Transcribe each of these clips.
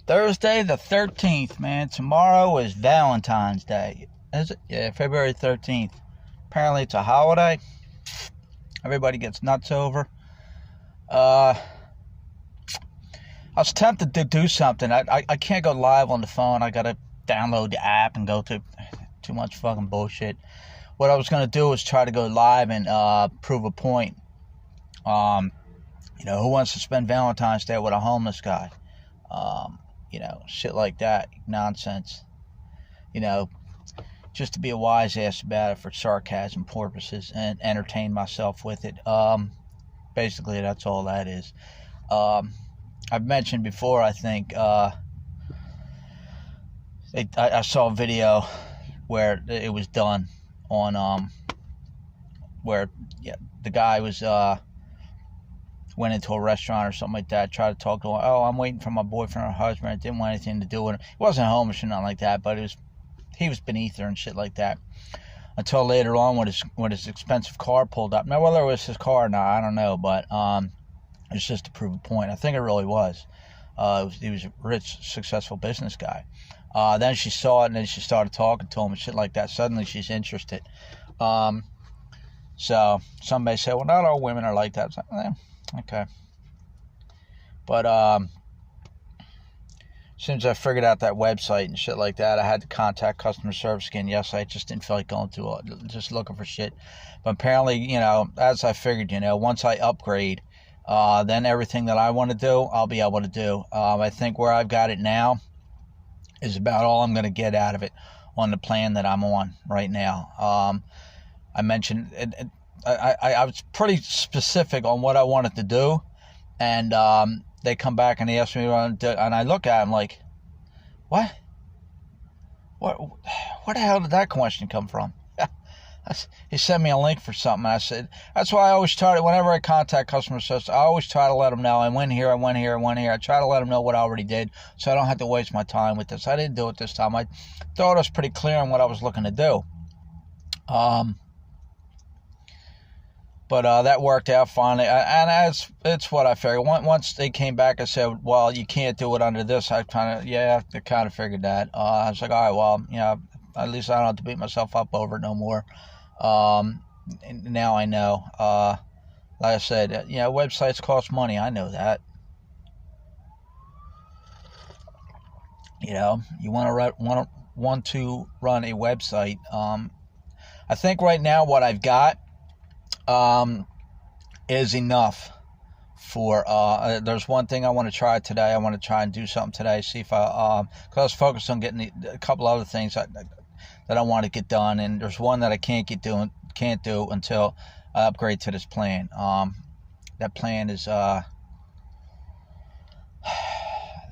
Thursday the 13th, man. Tomorrow is Valentine's Day. Is it? Yeah, February 13th. Apparently it's a holiday. Everybody gets nuts over. I was tempted to do something. I can't go live on the phone. I gotta download the app and go to too much fucking bullshit. What I was gonna do is try to go live and prove a point. Who wants to spend Valentine's Day with a homeless guy? Shit like that. Nonsense. Just to be a wise ass about it for sarcasm purposes and entertain myself with it. Basically, that's all that is. I've mentioned before, I think, I saw a video where it was done on, where the guy was, went into a restaurant or something like that, tried to talk to him. Oh, I'm waiting for my boyfriend or husband. I didn't want anything to do with him. He wasn't homeless or nothing like that, but he was beneath her and shit like that. Until later on when his expensive car pulled up. Now, whether it was his car or not, I don't know, but it's just to prove a point. I think it really was. He was a rich, successful business guy. Then she saw it, and then she started talking to him and shit like that. Suddenly she's interested. So some may say, well, not all women are like that. It's like, okay. But as soon as I figured out that website and shit like that, I had to contact customer service again. Yes, I just didn't feel like going through just looking for shit. But apparently, as I figured, once I upgrade, then everything that I want to do, I'll be able to do. I think where I've got it now is about all I'm going to get out of it on the plan that I'm on right now. I mentioned I was pretty specific on what I wanted to do, and they come back and they ask me what I want to do, and I look at them like, what the hell did that question come from? He sent me a link for something. I said, that's why I always try to, whenever I contact customer service, I always try to let them know I went here. I try to let them know what I already did, so I don't have to waste my time with this. I didn't do it this time. I thought I was pretty clear on what I was looking to do. But that worked out finally, and it's what I figured. Once they came back and said, well, you can't do it under this, I kind of figured that. I was like, all right, well, at least I don't have to beat myself up over it no more. Now I know. Like I said, websites cost money. I know that. You want to run a website. I think right now what I've got is enough for there's one thing I want to try today. I want to try and do something today, see if because I was focused on getting a couple other things that I want to get done, and there's one that I can't do until I upgrade to this plan. That plan is I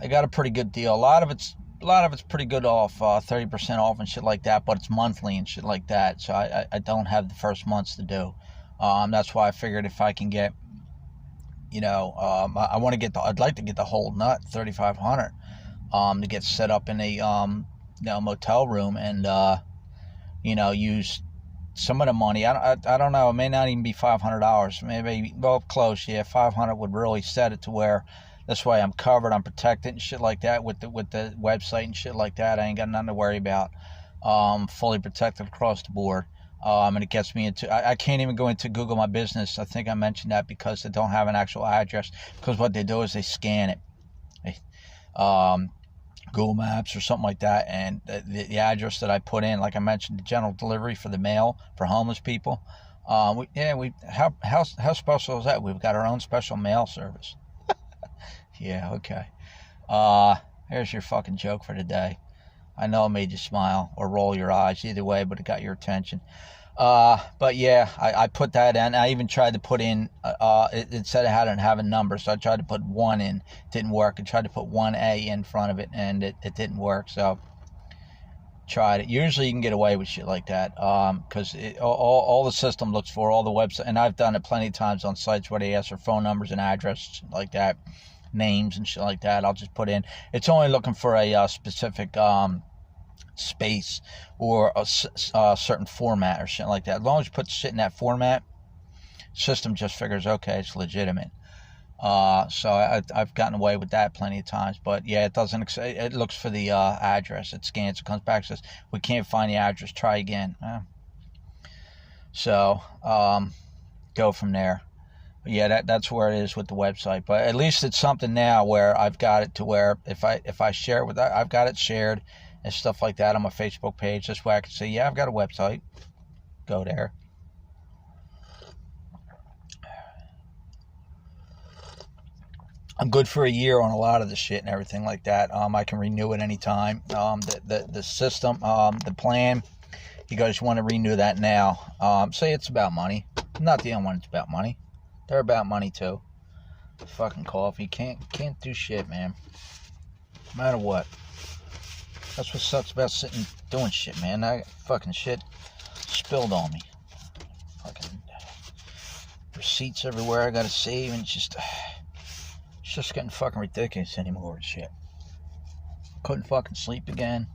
got a pretty good deal. A lot of it's pretty good off, 30% off and shit like that, but it's monthly and shit like that, so I don't have the first months to do. That's why I figured if I can get, I'd like to get the whole nut, $3,500, to get set up in a, motel room and, use some of the money. I don't know. It may not even be $500. Maybe, well, close. Yeah, 500 would really set it to where this way I'm covered, I'm protected and shit like that with the website and shit like that. I ain't got nothing to worry about. Fully protected across the board. And it gets me into, I can't even go into Google My Business. I think I mentioned that because they don't have an actual address. Because what they do is they scan it. Google Maps or something like that. And the address that I put in, like I mentioned, the general delivery for the mail for homeless people. How special is that? We've got our own special mail service. Yeah, okay. Here's your fucking joke for today. I know it made you smile or roll your eyes, either way, but it got your attention. But yeah, I put that in. I even tried to put in, it said it hadn't have a number, so I tried to put 1 in. Didn't work. I tried to put 1A in front of it, and it didn't work, so tried it. Usually you can get away with shit like that, because all the system looks for, all the website, and I've done it plenty of times on sites where they ask for phone numbers and addresses like that, names and shit like that. I'll just put in, it's only looking for a specific space or a certain format or shit like that. As long as you put shit in that format, system just figures, okay, it's legitimate. So I've gotten away with that plenty of times. But yeah, it doesn't. It looks for the address. It scans. It comes back, says we can't find the address. Try again. So go from there. But yeah, that's where it is with the website. But at least it's something now where I've got it to where if I share it with, I've got it shared and stuff like that on my Facebook page. This way I can say, yeah, I've got a website. Go there. I'm good for a year on a lot of the shit and everything like that. I can renew it anytime. The system, the plan, you guys want to renew that now. Say it's about money. I'm not the only one that's about money. They're about money too. Fucking coffee. Can't do shit, man. No matter what. That's what sucks about sitting doing shit, man. I got fucking shit spilled on me. Fucking receipts everywhere I gotta save, and it's just getting fucking ridiculous anymore and shit. Couldn't fucking sleep again.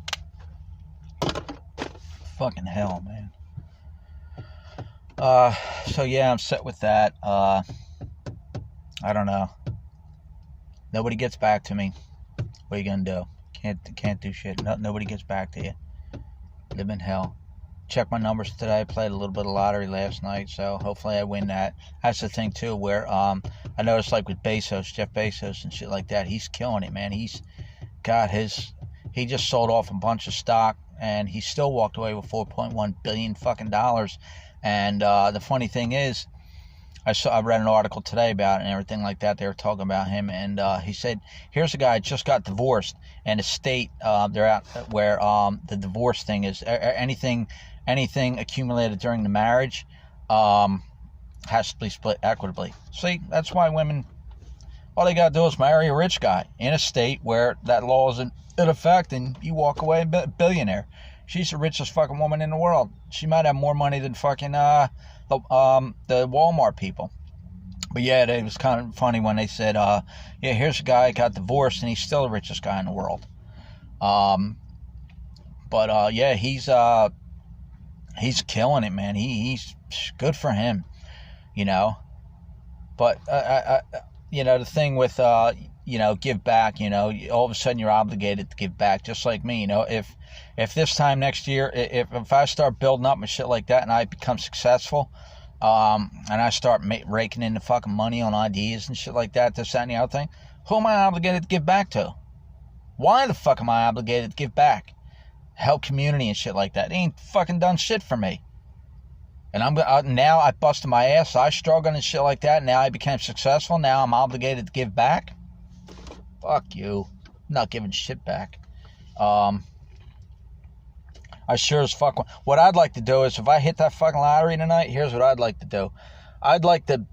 Fucking hell, man. So yeah, I'm set with that. I don't know. Nobody gets back to me. What are you gonna do? Can't do shit. Nobody gets back to you. Live in hell. Check my numbers today. I played a little bit of lottery last night, so hopefully I win that. That's the thing too, where I noticed like with Bezos, Jeff Bezos and shit like that, he's killing it, man. He just sold off a bunch of stock, and he still walked away with $4.1 billion fucking dollars. And the funny thing is, I read an article today about it and everything like that. They were talking about him, and he said, here's a guy who just got divorced, and a state they're out where the divorce thing is anything accumulated during the marriage has to be split equitably. See, that's why women, all they gotta do is marry a rich guy in a state where that law isn't in effect, and you walk away a billionaire. She's the richest fucking woman in the world. She might have more money than fucking the Walmart people. But yeah, it was kind of funny when they said, yeah, here's a guy who got divorced and he's still the richest guy in the world. Yeah, he's killing it, man. He's good for him, you know. But the thing with give back, all of a sudden you're obligated to give back, just like me, if this time next year, if I start building up and shit like that and I become successful, and I start raking in the fucking money on ideas and shit like that, this, that, and the other thing, who am I obligated to give back to? Why the fuck am I obligated to give back? Help community and shit like that. It ain't fucking done shit for me. And now I busted my ass, I struggled and shit like that, now I became successful, now I'm obligated to give back? Fuck you. I'm not giving shit back. I sure as fuck. What I'd like to do is, if I hit that fucking lottery tonight, here's what I'd like to do. I'd like to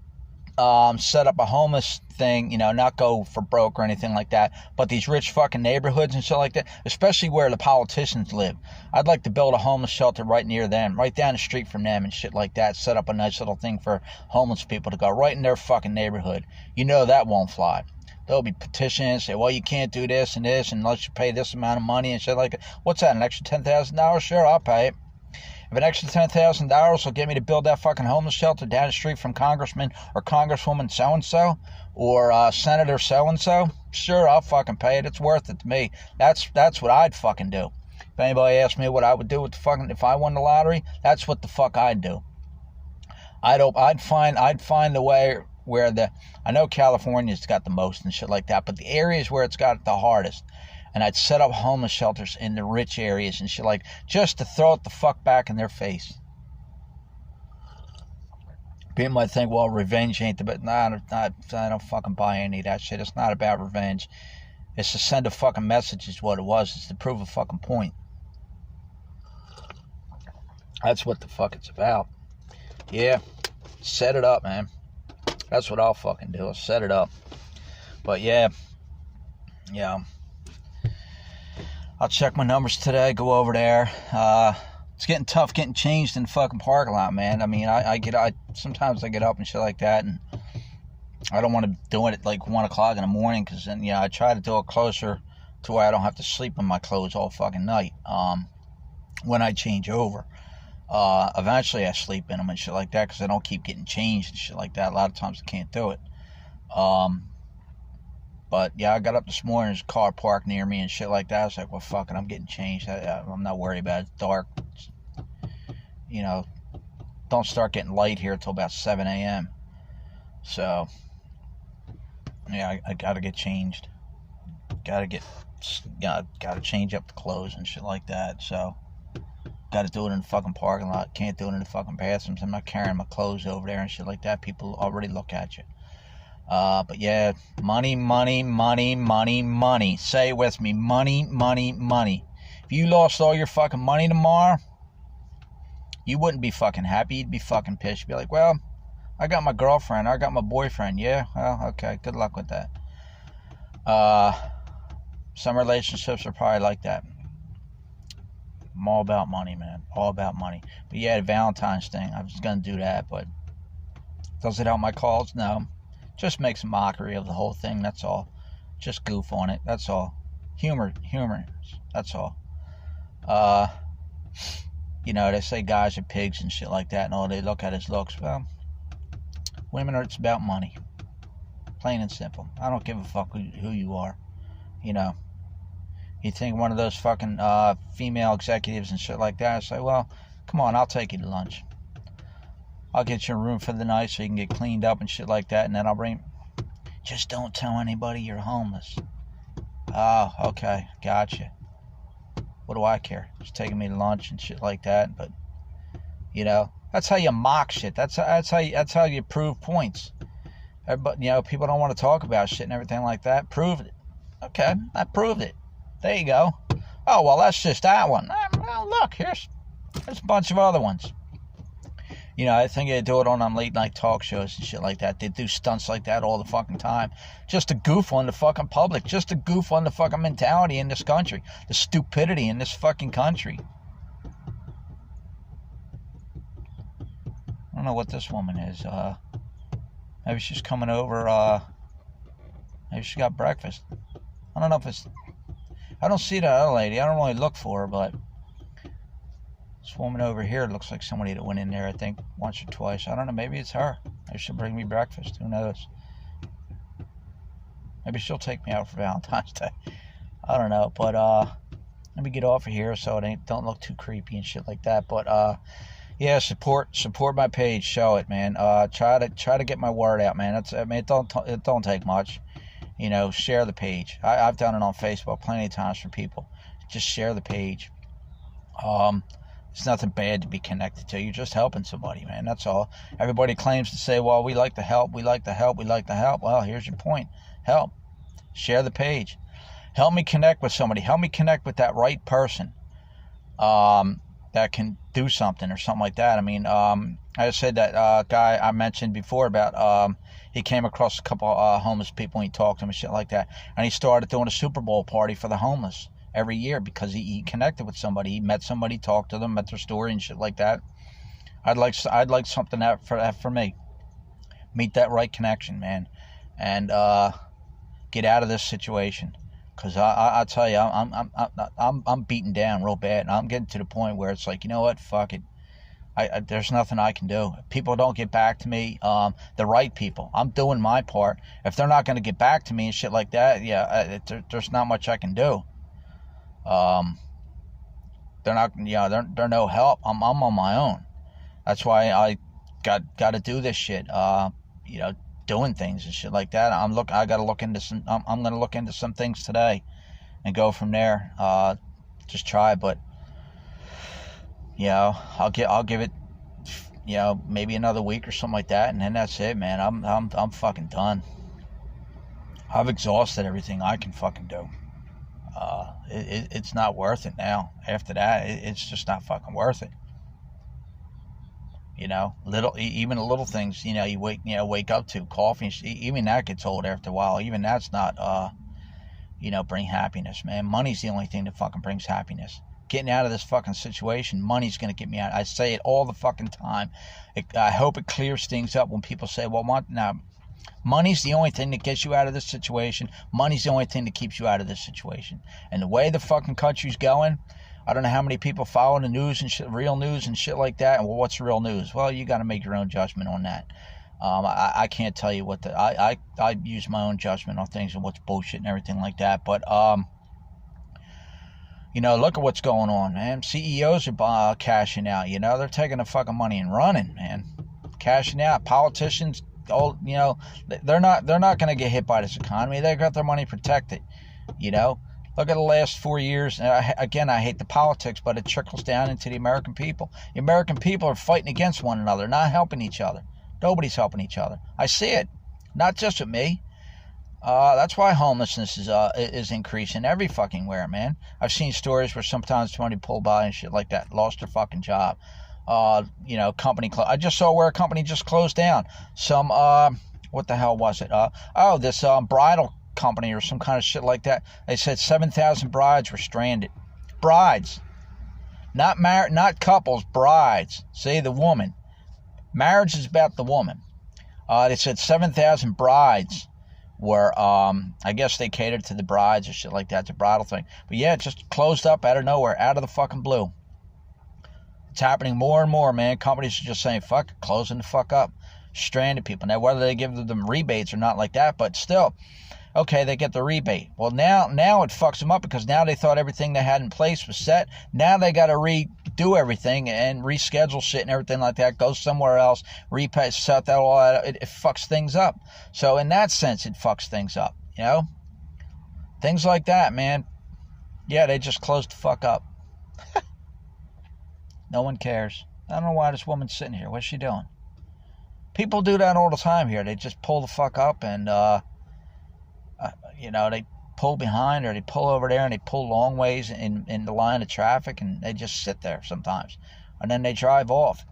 set up a homeless thing, not go for broke or anything like that, but these rich fucking neighborhoods and shit like that, especially where the politicians live. I'd like to build a homeless shelter right near them, right down the street from them and shit like that. Set up a nice little thing for homeless people to go right in their fucking neighborhood. That won't fly. There'll be petitions, say, well, you can't do this and this unless you pay this amount of money and shit like that. What's that, an extra $10,000? Sure, I'll pay it. If an extra $10,000 will get me to build that fucking homeless shelter down the street from Congressman or Congresswoman so-and-so or Senator so-and-so, sure, I'll fucking pay it. It's worth it to me. That's what I'd fucking do. If anybody asked me what I would do with the fucking, if I won the lottery, that's what the fuck I'd do. I'd find a way where I know California's got the most and shit like that, but the areas where it's got the hardest, and I'd set up homeless shelters in the rich areas and shit like, just to throw it the fuck back in their face. People might think, well, revenge ain't the best. Nah, I don't fucking buy any of that shit. It's not about revenge. It's to send a fucking message is what it was. It's to prove a fucking point. That's what the fuck it's about. Yeah, set it up, man. That's what I'll fucking do. I'll set it up. But yeah. I'll check my numbers today. Go over there. It's getting tough getting changed in the fucking parking lot, man. I mean, sometimes I get up and shit like that, and I don't want to do it at like 1 o'clock in the morning, because then I try to do it closer to where I don't have to sleep in my clothes all fucking night. When I change over. Eventually I sleep in them and shit like that, because I don't keep getting changed and shit like that. A lot of times I can't do it. But yeah, I got up this morning, there's a car parked near me and shit like that. I was like, well, fuck it, I'm getting changed. I'm not worried about it. It's dark. You know, don't start getting light here until about 7 a.m. So, yeah, I gotta get changed. Gotta change up the clothes and shit like that. So, gotta do it in the fucking parking lot. Can't do it in the fucking bathrooms. I'm not carrying my clothes over there and shit like that. People already look at you. But yeah, money, money, money, money, money. Say it with me. Money, money, money. If you lost all your fucking money tomorrow, you wouldn't be fucking happy. You'd be fucking pissed. You'd be like, well, I got my girlfriend. I got my boyfriend. Yeah, well, okay. Good luck with that. Some relationships are probably like that. I'm all about money, man. All about money. But yeah, the Valentine's thing. I was going to do that, but does it help my cause? No. Just makes a mockery of the whole thing, that's all. Just goof on it, that's all. Humor, that's all. You know, they say guys are pigs and shit like that, and all they look at is looks. Well, women are, it's about money. Plain and simple. I don't give a fuck who you are. You know, you think one of those fucking female executives and shit like that, I say, well, come on, I'll take you to lunch. I'll get you a room for the night so you can get cleaned up and shit like that, and then I'll bring... Just don't tell anybody you're homeless. Oh, okay, gotcha. What do I care? Just taking me to lunch and shit like that, but, you know, that's how you mock shit. That's how you prove points. Everybody, you know, people don't want to talk about shit and everything like that. Prove it. Okay, I proved it. There you go. Oh, well, that's just that one. Well, look, there's a bunch of other ones. You know, I think they do it on late night talk shows and shit like that. They do stunts like that all the fucking time. Just to goof on the fucking public. Just to goof on the fucking mentality in this country. The stupidity in this fucking country. I don't know what this woman is. Maybe she's coming over. Maybe she got breakfast. I don't know if it's... I don't see that other lady. I don't really look for her, but... This woman over here looks like somebody that went in there, I think, once or twice. I don't know, maybe it's her. Maybe she'll bring me breakfast. Who knows? Maybe she'll take me out for Valentine's Day. I don't know, but let me get off of here so it don't look too creepy and shit like that. But yeah, support my page. Show it, man. Try to get my word out, man. I mean, it don't take much. You know, share the page. I've done it on Facebook plenty of times for people. Just share the page. It's nothing bad to be connected to. You're just helping somebody, man. That's all. Everybody claims to say, well, we like to help, we like to help, we like to help. Well, here's your point. Help. Share the page. Help me connect with somebody. Help me connect with that right person that can do something or something like that. I mean, I said that guy I mentioned before about he came across a couple homeless people and he talked to them and shit like that. And he started doing a Super Bowl party for the homeless every year because he connected with somebody. He met somebody, talked to them, met their story and shit like that. I'd like something for me. Meet that right connection, man, and get out of this situation. Cause I tell you, I'm beaten down real bad, and I'm getting to the point where it's like, you know what, fuck it. There's nothing I can do. If people don't get back to me, the right people. I'm doing my part. If they're not going to get back to me and shit like that, yeah, there's not much I can do. They're not, they're no help. I'm on my own. That's why I got to do this shit. Doing things and shit like that. I got to look into some. I'm going to look into some things today, and go from there. Just try, but I'll give it, maybe another week or something like that, and then that's it, man. I'm fucking done. I've exhausted everything I can fucking do. It's not worth it now. After that, it's just not fucking worth it. Even the little things, you wake up to coffee. Even that gets old after a while. Even that's not, bring happiness, man. Money's the only thing that fucking brings happiness. Getting out of this fucking situation, money's gonna get me out. I say it all the fucking time. I hope it clears things up when people say, well, money's the only thing that gets you out of this situation. Money's the only thing that keeps you out of this situation. And the way the fucking country's going, I don't know how many people follow the news and shit, real news and shit like that. And well, what's real news? Well, you got to make your own judgment on that. I can't tell you what I use my own judgment on things and what's bullshit and everything like that. But look at what's going on, man. CEOs are cashing out. They're taking the fucking money and running, man. Cashing out. Politicians, they're not going to get hit by this economy. They got their money protected. Look at the last 4 years. And I hate the politics, but it trickles down into the American people. The American people are fighting against one another, not helping each other. Nobody's helping each other. I see it, not just with me. That's why homelessness is increasing every fucking where, man. I've seen stories where sometimes somebody pulled by and shit like that, lost their fucking job. Company I just saw where a company just closed down. Some what the hell was it? This bridal company or some kind of shit like that. They said 7,000 brides were stranded. Brides, not married, not couples. Brides. See, the woman. Marriage is about the woman. They said 7,000 brides were, I guess they catered to the brides or shit like that, the bridal thing. But yeah, it just closed up out of nowhere, out of the fucking blue. It's happening more and more, man. Companies are just saying, fuck it, closing the fuck up. Stranded people. Now, whether they give them rebates or not like that, but still, okay, they get the rebate. Well, now it fucks them up because now they thought everything they had in place was set. Now they got to redo everything and reschedule shit and everything like that. Go somewhere else, repay, set that all out. It fucks things up. So in that sense, it fucks things up. Things like that, man. Yeah, they just closed the fuck up. No one cares. I don't know why this woman's sitting here. What's she doing? People do that all the time here. They just pull the fuck up and they pull behind or they pull over there and they pull long ways in the line of traffic and they just sit there sometimes. And then they drive off.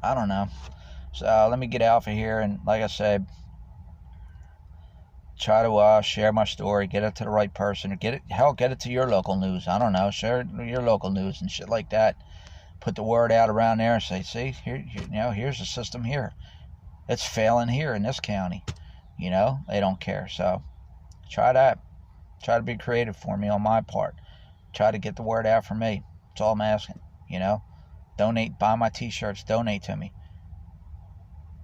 I don't know. So let me get out of here and, like I said, try to share my story, get it to the right person, or get it to your local news. I don't know, share your local news and shit like that. Put the word out around there and say, see, here's the system here. It's failing here in this county. They don't care. So try that. Try to be creative for me on my part. Try to get the word out for me. That's all I'm asking. Donate, buy my t-shirts, donate to me.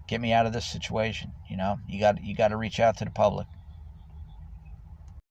Get me out of this situation. You got to reach out to the public.